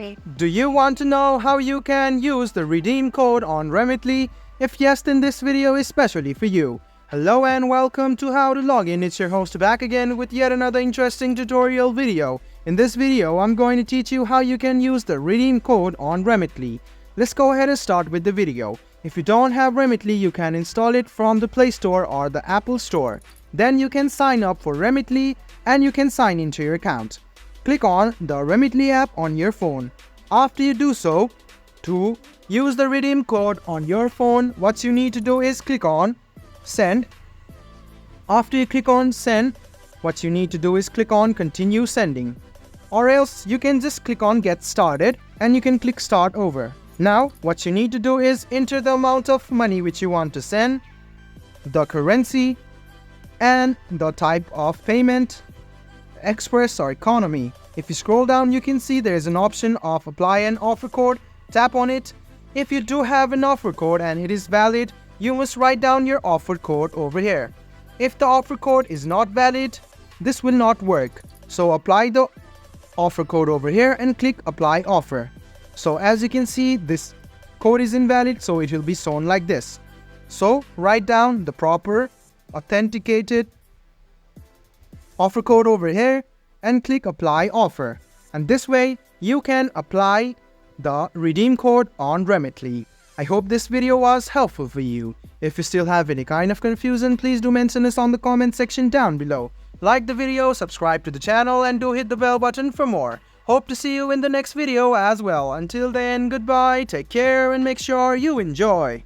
Do you want to know how you can use the redeem code on Remitly? If yes, then this video is specially for you. Hello and welcome to How to Login. It's your host back again with yet another interesting tutorial video. In this video, I'm going to teach you how you can use the redeem code on Remitly. Let's go ahead and start with the video. If you don't have Remitly, you can install it from the Play Store or the Apple Store. Then you can sign up for Remitly and you can sign into your account. Click on the Remitly app on your phone. After you do so, to use the redeem code on your phone, what you need to do is click on Send. After you click on Send, what you need to do is click on Continue Sending. Or else you can just click on Get Started and you can click Start Over. Now, what you need to do is enter the amount of money which you want to send, the currency, and the type of payment, Express or Economy. If you scroll down, you can see there is an option of Apply an Offer Code. Tap on it. If you do have an offer code and it is valid, you must write down your offer code over here. If the offer code is not valid, this will not work. So apply the offer code over here and click Apply Offer. So as you can see, this code is invalid, so it will be shown like this. So write down the proper authenticated offer code over here and click Apply Offer. And this way you can apply the redeem code on Remitly. I hope this video was helpful for you. If you still have any kind of confusion, please do mention us on the comment section down below. Like the video, subscribe to the channel, and do hit the bell button for more. Hope to see you in the next video as well. Until then, goodbye, take care, and make sure you enjoy.